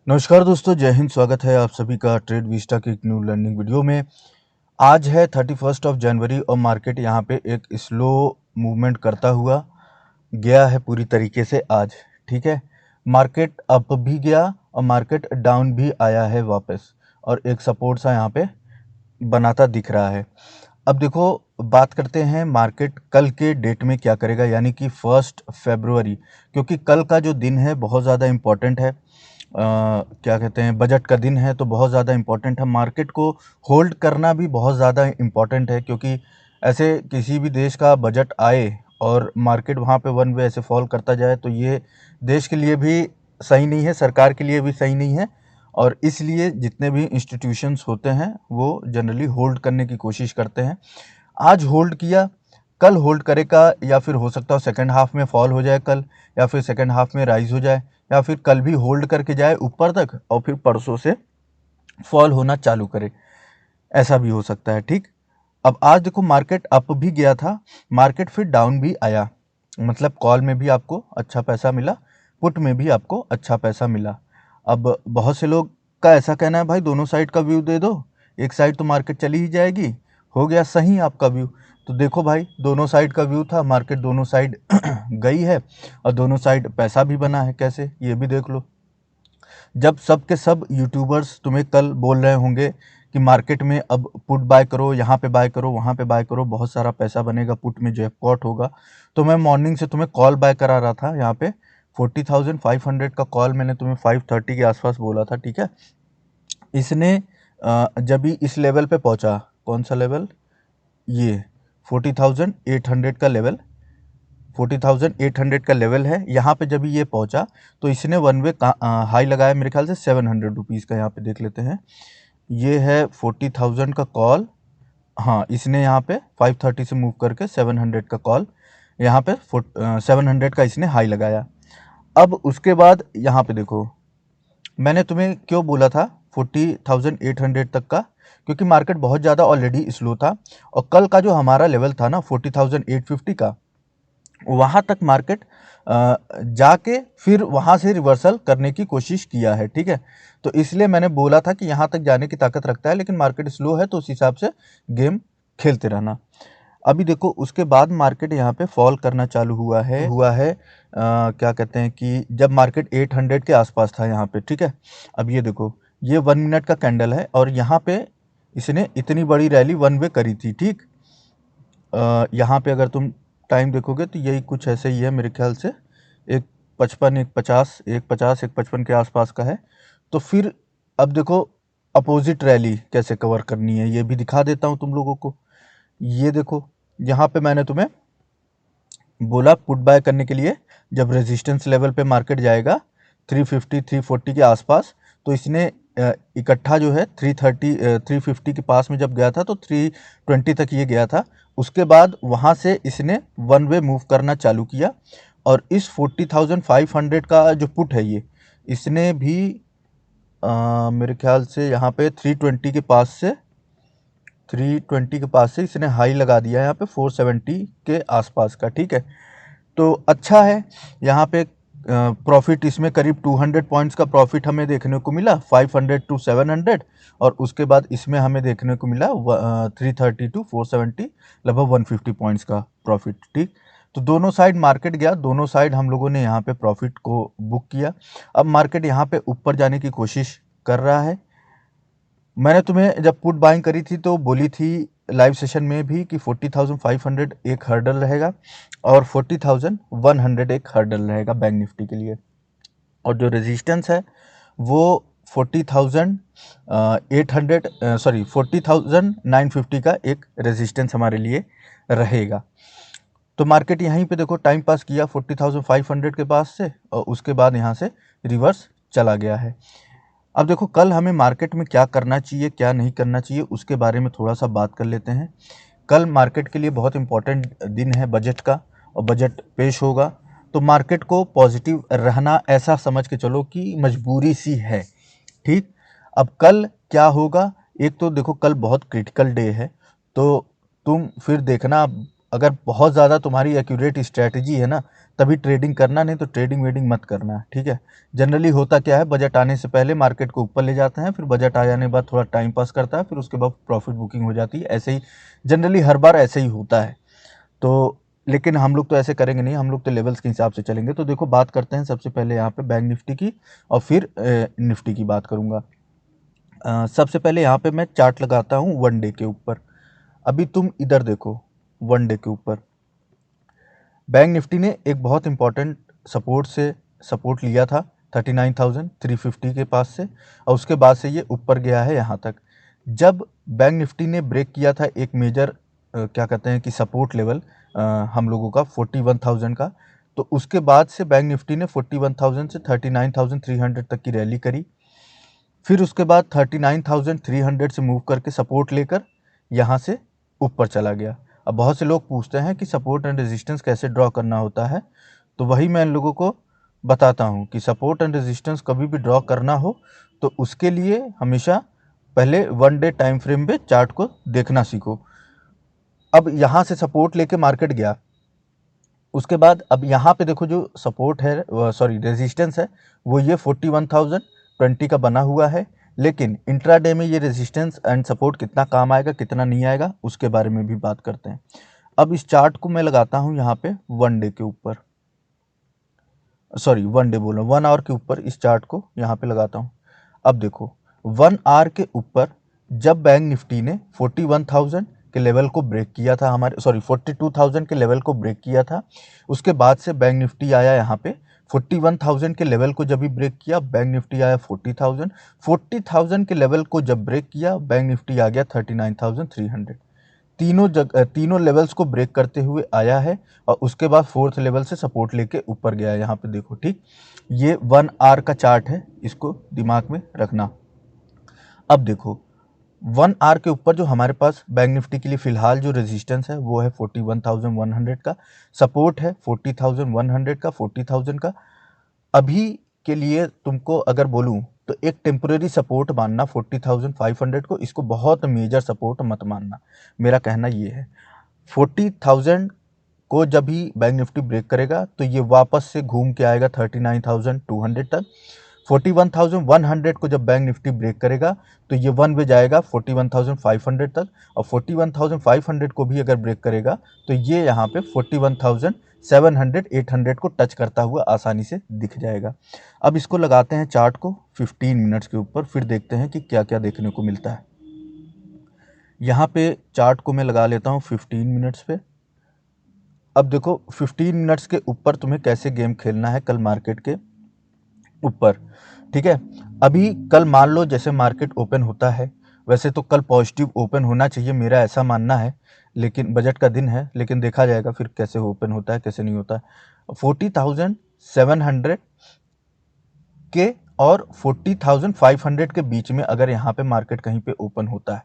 नमस्कार दोस्तों, जय हिंद। स्वागत है आप सभी का ट्रेड विस्टा के एक न्यू लर्निंग वीडियो में। आज है 31 ऑफ जनवरी और मार्केट यहाँ पे एक स्लो मूवमेंट करता हुआ गया है पूरी तरीके से आज। ठीक है, मार्केट अप भी गया और मार्केट डाउन भी आया है वापस, और एक सपोर्ट सा यहाँ पे बनाता दिख रहा है। अब देखो, बात करते हैं मार्केट कल के डेट में क्या करेगा, यानी कि 1 फरवरी, क्योंकि कल का जो दिन है बहुत ज़्यादा इम्पोर्टेंट है। क्या कहते हैं, बजट का दिन है, तो बहुत ज़्यादा इम्पोर्टेंट है। मार्केट को होल्ड करना भी बहुत ज़्यादा इम्पोर्टेंट है, क्योंकि ऐसे किसी भी देश का बजट आए और मार्केट वहाँ पे वन वे ऐसे फॉल करता जाए तो ये देश के लिए भी सही नहीं है, सरकार के लिए भी सही नहीं है। और इसलिए जितने भी इंस्टीट्यूशंस होते हैं वो जनरली होल्ड करने की कोशिश करते हैं। आज होल्ड किया, कल होल्ड करेगा, या फिर हो सकता है सेकंड हाफ में फॉल हो जाए कल, या फिर सेकंड हाफ में राइज हो जाए, या फिर कल भी होल्ड करके जाए ऊपर तक और फिर परसों से फॉल होना चालू करे, ऐसा भी हो सकता है। ठीक, अब आज देखो मार्केट अप भी गया था, मार्केट फिर डाउन भी आया, मतलब कॉल में भी आपको अच्छा पैसा मिला, पुट में भी आपको अच्छा पैसा मिला। अब बहुत से लोग का ऐसा कहना है, भाई दोनों साइड का व्यू दे दो, एक साइड तो मार्केट चली ही जाएगी। हो गया सही आपका व्यू। तो देखो भाई, दोनों साइड का व्यू था, मार्केट दोनों साइड गई है और दोनों साइड पैसा भी बना है। कैसे, ये भी देख लो। जब सब के सब यूट्यूबर्स तुम्हें कल बोल रहे होंगे कि मार्केट में अब पुट बाय करो, यहाँ पे बाय करो, वहाँ पे बाय करो, बहुत सारा पैसा बनेगा, पुट में जैकपॉट होगा, तो मैं मॉर्निंग से तुम्हें कॉल बाय करा रहा था। यहाँ पे 40,500 का कॉल मैंने तुम्हें 5:30 के आसपास बोला था। ठीक है, इसने जब भी इस लेवल पे पहुंचा, कौन सा लेवल, ये 40,800 का लेवल, 40,800 का लेवल है। यहाँ पे जब ये पहुंचा तो इसने वन वे हाई लगाया, मेरे ख्याल से 700 रुपीज़ का। यहाँ पे देख लेते हैं, ये है 40,000 का कॉल। हाँ, इसने यहाँ पे 5:30 से मूव करके 700 का कॉल, यहाँ पे 700 का इसने हाई लगाया। अब उसके बाद यहाँ पे देखो, मैंने तुम्हें क्यों बोला था 40,800 तक का, क्योंकि मार्केट बहुत ज़्यादा ऑलरेडी स्लो था, और कल का जो हमारा लेवल था ना 40,850 का, वहाँ तक मार्केट जाके फिर वहाँ से रिवर्सल करने की कोशिश किया है। ठीक है, तो इसलिए मैंने बोला था कि यहाँ तक जाने की ताकत रखता है, लेकिन मार्केट स्लो है तो उस हिसाब से गेम खेलते रहना। अभी देखो, उसके बाद मार्केट यहाँ पे फॉल करना चालू हुआ है। क्या कहते हैं कि जब मार्केट 800 के आसपास था यहाँ पे। ठीक है, अब ये देखो, ये 1 मिनट का कैंडल है और यहाँ पे इसने इतनी बड़ी रैली वन वे करी थी। ठीक, यहाँ पे अगर तुम टाइम देखोगे तो यही कुछ ऐसे ही है, मेरे ख्याल से 1:55, 1:50, 1:50, 1:55 के आसपास का है। तो फिर अब देखो अपोजिट रैली कैसे कवर करनी है, ये भी दिखा देता हूँ तुम लोगों को। ये देखो, यहाँ पे मैंने तुम्हें बोला पुट बाय करने के लिए, जब रेजिस्टेंस लेवल पे मार्केट जाएगा 350, 340 के आसपास, तो इसने इकट्ठा जो है 330, 350 के पास में जब गया था तो 320 तक ये गया था। उसके बाद वहाँ से इसने वन वे मूव करना चालू किया, और इस 40,500 का जो पुट है ये, इसने भी मेरे ख्याल से यहाँ पे 320 के पास से इसने हाई लगा दिया है यहाँ पे 470 के आसपास का। ठीक है, तो अच्छा है। यहाँ पे प्रॉफिट इसमें करीब 200 पॉइंट्स का प्रॉफिट हमें देखने को मिला, 500 टू 700, और उसके बाद इसमें हमें देखने को मिला 330 टू 470, लगभग 150 पॉइंट्स का प्रॉफिट। ठीक, तो दोनों साइड मार्केट गया, दोनों साइड हम लोगों ने यहाँ पे प्रॉफिट को बुक किया। अब मार्केट यहाँ पे ऊपर जाने की कोशिश कर रहा है। मैंने तुम्हें जब पुट बाइंग करी थी तो बोली थी लाइव सेशन में भी कि 40,500 एक हर्डल रहेगा और 40,100 एक हर्डल रहेगा बैंक निफ्टी के लिए, और जो रेजिस्टेंस है वो 40,800, सॉरी 40,950 का एक रेजिस्टेंस हमारे लिए रहेगा। तो मार्केट यहीं पे देखो टाइम पास किया 40,500 के पास से, और उसके बाद यहाँ से रिवर्स चला गया है। अब देखो, कल हमें मार्केट में क्या करना चाहिए, क्या नहीं करना चाहिए, उसके बारे में थोड़ा सा बात कर लेते हैं। कल मार्केट के लिए बहुत इम्पोर्टेंट दिन है बजट का, और बजट पेश होगा, तो मार्केट को पॉजिटिव रहना, ऐसा समझ के चलो कि मजबूरी सी है। ठीक, अब कल क्या होगा, एक तो देखो कल बहुत क्रिटिकल डे है, तो तुम फिर देखना अगर बहुत ज़्यादा तुम्हारी एक्यूरेट स्ट्रैटेजी है ना, तभी ट्रेडिंग करना, नहीं तो ट्रेडिंग वेडिंग मत करना, ठीक है। जनरली होता क्या है, बजट आने से पहले मार्केट को ऊपर ले जाते हैं, फिर बजट आ जाने के बाद थोड़ा टाइम पास करता है, फिर उसके बाद प्रॉफिट बुकिंग हो जाती है। ऐसे ही जनरली हर बार ऐसे ही होता है। तो लेकिन हम लोग तो ऐसे करेंगे नहीं, हम लोग तो लेवल्स के हिसाब से चलेंगे। तो देखो बात करते हैं सबसे पहले यहाँ पे बैंक निफ्टी की, और फिर निफ्टी की बात करूँगा। सबसे पहले यहाँ पे मैं चार्ट लगाता हूँ वन डे के ऊपर। अभी तुम इधर देखो, वन डे के ऊपर बैंक निफ्टी ने एक बहुत इंपॉर्टेंट सपोर्ट लिया था 39,350 के पास से, और उसके बाद से ये ऊपर गया है यहाँ तक। जब बैंक निफ्टी ने ब्रेक किया था एक मेजर क्या कहते हैं कि सपोर्ट लेवल हम लोगों का 41,000 का, तो उसके बाद से बैंक निफ्टी ने 41,000 से 39,300 तक की रैली करी। फिर उसके बाद 39,300 से मूव करके सपोर्ट लेकर यहाँ से ऊपर चला गया। अब बहुत से लोग पूछते हैं कि सपोर्ट एंड रेजिस्टेंस कैसे ड्रॉ करना होता है, तो वही मैं इन लोगों को बताता हूँ कि सपोर्ट एंड रेजिस्टेंस कभी भी ड्रॉ करना हो तो उसके लिए हमेशा पहले वन डे टाइम फ्रेम पे चार्ट को देखना सीखो। अब यहाँ से सपोर्ट लेके मार्केट गया, उसके बाद अब यहाँ पे देखो जो सपोर्ट है, सॉरी रेजिस्टेंस है, वो ये 41,020 का बना हुआ है। लेकिन इंट्राडे में ये रेजिस्टेंस एंड सपोर्ट कितना काम आएगा कितना नहीं आएगा उसके बारे में भी बात करते हैं। अब इस चार्ट को मैं लगाता हूँ यहाँ पे वन डे के ऊपर, सॉरी वन डे बोल रहा हूँ, 1 आवर के ऊपर इस चार्ट को यहाँ पे लगाता हूँ। अब देखो 1 आवर के ऊपर जब बैंक निफ्टी ने 41,000 के लेवल को ब्रेक किया था, हमारे सॉरी 42,000 के लेवल को ब्रेक किया था, उसके बाद से बैंक निफ्टी आया यहाँ पे 41,000 के लेवल को जब भी ब्रेक किया, बैंक निफ्टी आया 40,000 के लेवल को जब ब्रेक किया, बैंक निफ्टी आ गया 39,300। तीनों लेवल्स को ब्रेक करते हुए आया है, और उसके बाद फोर्थ लेवल से सपोर्ट लेके ऊपर गया है। यहाँ पे देखो, ठीक, ये 1 आवर का चार्ट है, इसको दिमाग में रखना। अब देखो 1 आवर के ऊपर जो हमारे पास बैंक निफ्टी के लिए फिलहाल जो रेजिस्टेंस है वो है 41,100 का, सपोर्ट है 40,100 का, 40,000 का। अभी के लिए तुमको अगर बोलूं तो एक टेम्परेरी सपोर्ट मानना 40,500 को, इसको बहुत मेजर सपोर्ट मत मानना। मेरा कहना ये है 40,000 को जब भी बैंक निफ्टी ब्रेक करेगा तो ये वापस से घूम के आएगा 39,200 तक। 41,100 को जब बैंक निफ्टी ब्रेक करेगा तो ये वन वे जाएगा 41,500 तक, और 41,500 को भी अगर ब्रेक करेगा तो ये यहाँ पे 41,700 800 को टच करता हुआ आसानी से दिख जाएगा। अब इसको लगाते हैं चार्ट को 15 मिनट्स के ऊपर, फिर देखते हैं कि क्या क्या देखने को मिलता है। यहाँ पे चार्ट को मैं लगा लेता हूँ 15 मिनट्स पे। अब देखो 15 मिनट्स के ऊपर तुम्हें कैसे गेम खेलना है कल मार्केट के ऊपर, ठीक है। अभी कल मान लो जैसे मार्केट ओपन होता है, वैसे तो कल पॉजिटिव ओपन होना चाहिए, मेरा ऐसा मानना है, लेकिन बजट का दिन है, लेकिन देखा जाएगा फिर कैसे ओपन होता है कैसे नहीं होता है। 40,700 के और 40,500 के बीच में अगर यहाँ पे मार्केट कहीं पे ओपन होता है,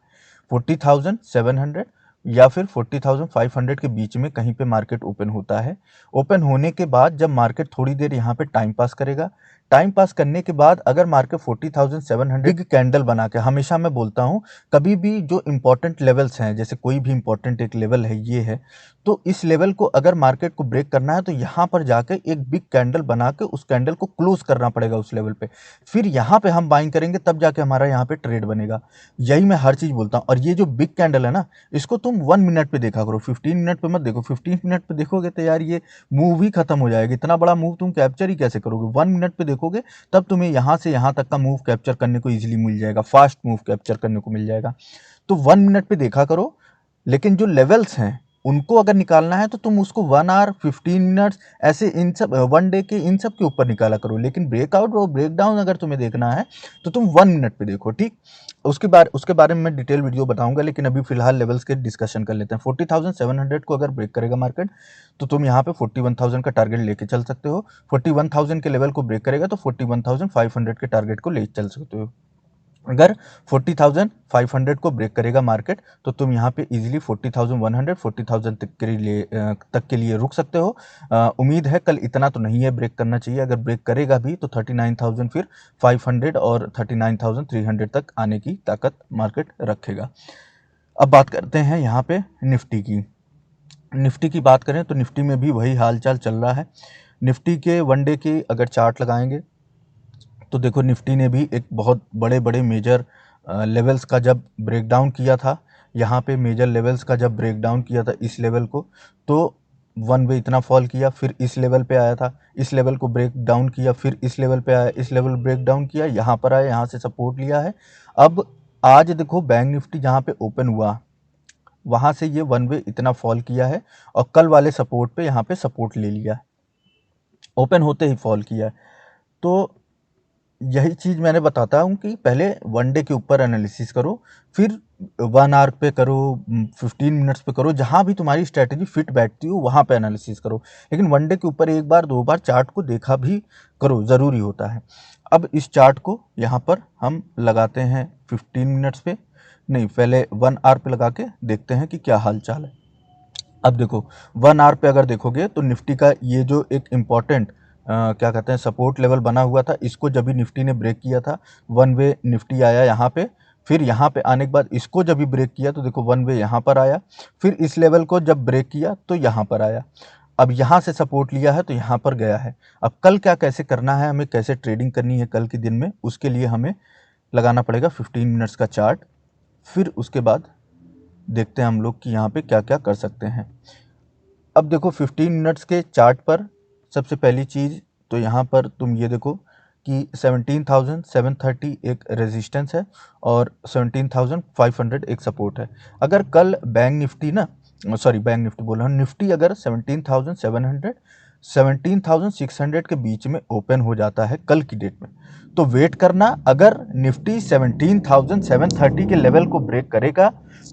40,700 या फिर 40,500 के बीच में कहीं पे मार्केट ओपन होता है, ओपन होने के बाद जब मार्केट थोड़ी देर यहाँ पे टाइम पास करेगा, टाइम पास करने के बाद अगर मार्केट 40,700 बिग कैंडल बना के, हमेशा मैं बोलता हूँ कभी भी जो इंपॉर्टेंट लेवल्स हैं, जैसे कोई भी इंपॉर्टेंट एक लेवल है ये है, तो इस लेवल को अगर मार्केट को ब्रेक करना है तो यहाँ पर जाके एक बिग कैंडल बना के उस कैंडल को क्लोज करना पड़ेगा उस लेवल पे, फिर यहाँ पे हम बाइंग करेंगे, तब जाके हमारा यहाँ पे ट्रेड बनेगा। यही मैं हर चीज़ बोलता हूँ। और ये जो बिग कैंडल है ना, इसको तुम 1 मिनट पे देखा करो, 15 मिनट पे मत देखो। 15 मिनट पे देखोगे तो यार ये मूव ही खत्म हो जाएगा, इतना बड़ा मूव तुम कैप्चर ही कैसे करोगे। 1 मिनट पे देखोगे तब तुम्हें यहाँ से यहाँ तक का मूव कैप्चर करने को ईजिली मिल जाएगा, फास्ट मूव कैप्चर करने को मिल जाएगा। तो 1 मिनट पे देखा करो, लेकिन जो लेवल्स हैं उनको अगर निकालना है तो तुम उसको 1 आवर 15 मिनट्स ऐसे इन सब वन डे के इन सब के ऊपर निकाला करो। लेकिन ब्रेकआउट और ब्रेकडाउन अगर तुम्हें देखना है तो तुम 1 मिनट पे देखो, ठीक। उसके बारे में मैं डिटेल वीडियो बताऊंगा, लेकिन अभी फिलहाल लेवल्स के डिस्कशन कर लेते हैं। 40,700 को अगर ब्रेक करेगा मार्केट तो तुम यहाँ पे 41,000 का टारगेट लेके चल सकते हो। 41,000 के लेवल को ब्रेक करेगा तो 41,500 के टारगेट को ले चल सकते हो। अगर 40,500 को ब्रेक करेगा मार्केट तो तुम यहाँ पे इजीली 40,100 40,000 तक के लिए रुक सकते हो। उम्मीद है कल इतना तो नहीं है ब्रेक करना चाहिए, अगर ब्रेक करेगा भी तो 39,000 फिर 500 और 39,300 तक आने की ताकत मार्केट रखेगा। अब बात करते हैं यहाँ पे निफ्टी की। निफ्टी की बात करें तो निफ्टी में भी वही हालचाल चल रहा है। निफ्टी के वन डे की अगर चार्ट लगाएंगे तो देखो निफ्टी ने भी एक बहुत बड़े बड़े मेजर लेवल्स का जब ब्रेकडाउन किया था, यहाँ पे मेजर लेवल्स का जब ब्रेकडाउन किया था इस लेवल को, तो वन वे इतना फॉल किया, फिर इस लेवल पे आया था, इस लेवल को ब्रेक डाउन किया, फिर इस लेवल पे आया, इस लेवल ब्रेक डाउन किया, यहाँ पर आया, यहाँ से सपोर्ट लिया है। अब आज देखो बैंक निफ्टी जहाँ पे ओपन हुआ वहाँ से ये वन वे इतना फॉल किया है और कल वाले सपोर्ट पे यहाँ पे सपोर्ट ले लिया है, ओपन होते ही फॉल किया है। तो यही चीज़ मैंने बताता हूँ कि पहले वन डे के ऊपर एनालिसिस करो, फिर 1 आवर पे करो, 15 मिनट्स पे करो, जहाँ भी तुम्हारी स्ट्रैटेजी फिट बैठती हो वहाँ पे एनालिसिस करो। लेकिन वन डे के ऊपर एक बार 2 बार चार्ट को देखा भी करो, ज़रूरी होता है। अब इस चार्ट को यहाँ पर हम लगाते हैं 15 मिनट्स पे, नहीं पहले 1 आवर पे लगा के देखते हैं कि क्या हाल चाल है। अब देखो 1 आवर पे अगर देखोगे तो निफ्टी का ये जो एक इम्पॉर्टेंट क्या कहते हैं सपोर्ट लेवल बना हुआ था, इसको जब भी निफ्टी ने ब्रेक किया था, वन वे निफ्टी आया यहाँ पे, फिर यहाँ पे आने के बाद इसको जब भी ब्रेक किया तो देखो वन वे यहाँ पर आया, फिर इस लेवल को जब ब्रेक किया तो यहाँ पर आया, अब यहाँ से सपोर्ट लिया है तो यहाँ पर गया है। अब कल क्या कैसे करना है, हमें कैसे ट्रेडिंग करनी है कल के दिन में, उसके लिए हमें लगाना पड़ेगा 15 मिनट्स का चार्ट, फिर उसके बाद देखते हैं हम लोग कि यहाँ पे क्या क्या कर सकते हैं। अब देखो 15 मिनट्स के चार्ट पर सबसे पहली चीज़ तो यहाँ पर तुम ये देखो कि 17,730 एक रेजिस्टेंस है और 17,500 एक सपोर्ट है। अगर कल बैंक निफ्टी ना, सॉरी बैंक निफ्टी बोल रहा हूँ, निफ्टी अगर 17,700 17,600 के बीच में ओपन हो जाता है कल की डेट में, तो वेट करना, अगर निफ्टी 17,730 के लेवल को ब्रेक करेगा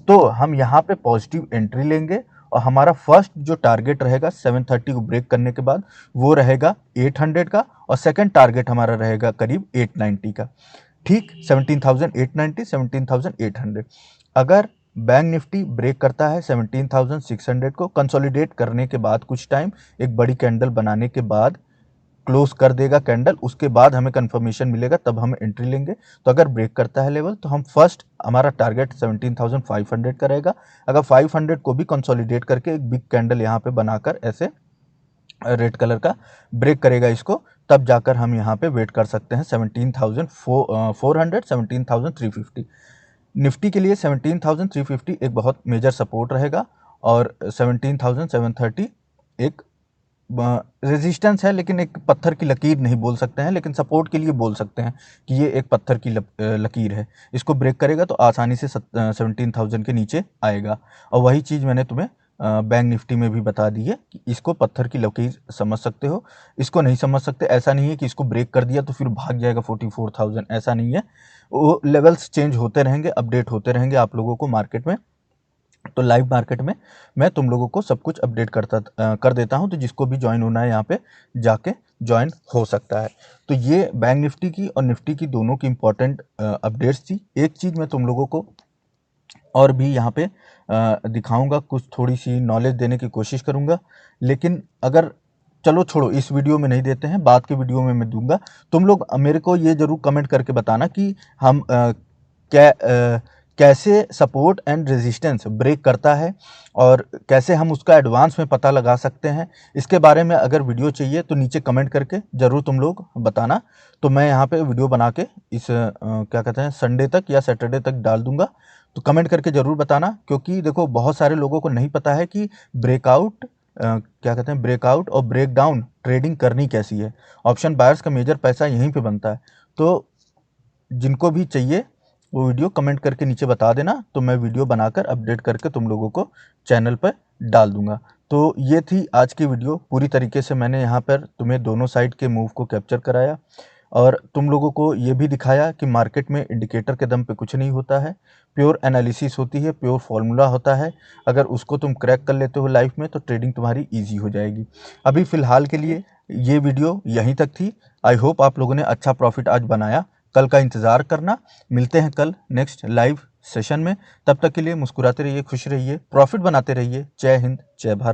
तो हम यहाँ पे पॉजिटिव एंट्री लेंगे और हमारा फर्स्ट जो टारगेट रहेगा 730 को ब्रेक करने के बाद वो रहेगा 800 का, और सेकंड टारगेट हमारा रहेगा करीब 890 का। ठीक 17,890 17,800। अगर बैंक निफ्टी ब्रेक करता है 17,600 को, कंसोलिडेट करने के बाद कुछ टाइम एक बड़ी कैंडल बनाने के बाद क्लोज कर देगा कैंडल, उसके बाद हमें कंफर्मेशन मिलेगा तब हम एंट्री लेंगे। तो अगर ब्रेक करता है लेवल तो हम फर्स्ट हमारा टारगेट 17,500 का रहेगा। अगर 500 को भी कंसोलिडेट करके एक बिग कैंडल यहाँ पे बनाकर ऐसे रेड कलर का ब्रेक करेगा इसको, तब जाकर हम यहाँ पे वेट कर सकते हैं 17,400 17,350। निफ्टी के लिए 17,350 एक बहुत मेजर सपोर्ट रहेगा और 17,730 एक रेजिस्टेंस है, लेकिन एक पत्थर की लकीर नहीं बोल सकते हैं, लेकिन सपोर्ट के लिए बोल सकते हैं कि ये एक पत्थर की लकीर है। इसको ब्रेक करेगा तो आसानी से 17,000 के नीचे आएगा। और वही चीज़ मैंने तुम्हें बैंक निफ्टी में भी बता दी है कि इसको पत्थर की लकीर समझ सकते हो, इसको नहीं समझ सकते। ऐसा नहीं है कि इसको ब्रेक कर दिया तो फिर भाग जाएगा 44,000, ऐसा नहीं है। वो लेवल्स चेंज होते रहेंगे, अपडेट होते रहेंगे आप लोगों को मार्केट में। तो लाइव मार्केट में मैं तुम लोगों को सब कुछ अपडेट कर देता हूं, तो जिसको भी ज्वाइन होना है यहाँ पे जाके ज्वाइन हो सकता है। तो ये बैंक निफ्टी की और निफ्टी की दोनों की इंपॉर्टेंट अपडेट्स थी। एक चीज़ मैं तुम लोगों को और भी यहाँ पे दिखाऊंगा, कुछ थोड़ी सी नॉलेज देने की कोशिश करूंगा, लेकिन अगर चलो छोड़ो, इस वीडियो में नहीं देते हैं, बाद के वीडियो में मैं दूंगा। तुम लोग मेरे को ये ज़रूर कमेंट करके बताना कि हम कैसे सपोर्ट एंड रेजिस्टेंस ब्रेक करता है और कैसे हम उसका एडवांस में पता लगा सकते हैं। इसके बारे में अगर वीडियो चाहिए तो नीचे कमेंट करके ज़रूर तुम लोग बताना, तो मैं यहाँ पे वीडियो बना के इस क्या कहते हैं संडे तक या सैटरडे तक डाल दूंगा। तो कमेंट करके ज़रूर बताना, क्योंकि देखो बहुत सारे लोगों को नहीं पता है कि ब्रेकआउट क्या कहते हैं ब्रेकआउट और ब्रेक डाउन ट्रेडिंग करनी कैसी है। ऑप्शन बायर्स का मेजर पैसा यहीं पे बनता है। तो जिनको भी चाहिए वो वीडियो कमेंट करके नीचे बता देना, तो मैं वीडियो बनाकर अपडेट करके तुम लोगों को चैनल पर डाल दूंगा। तो ये थी आज की वीडियो। पूरी तरीके से मैंने यहाँ पर तुम्हें दोनों साइड के मूव को कैप्चर कराया और तुम लोगों को ये भी दिखाया कि मार्केट में इंडिकेटर के दम पे कुछ नहीं होता है, प्योर एनालिसिस होती है, प्योर फॉर्मूला होता है। अगर उसको तुम क्रैक कर लेते हो लाइफ में तो ट्रेडिंग तुम्हारी ईजी हो जाएगी। अभी फ़िलहाल के लिए ये वीडियो यहीं तक थी। आई होप आप लोगों ने अच्छा प्रॉफिट आज बनाया। कल का इंतज़ार करना, मिलते हैं कल नेक्स्ट लाइव सेशन में। तब तक के लिए मुस्कुराते रहिए, खुश रहिए, प्रॉफिट बनाते रहिए। जय हिंद, जय भारत।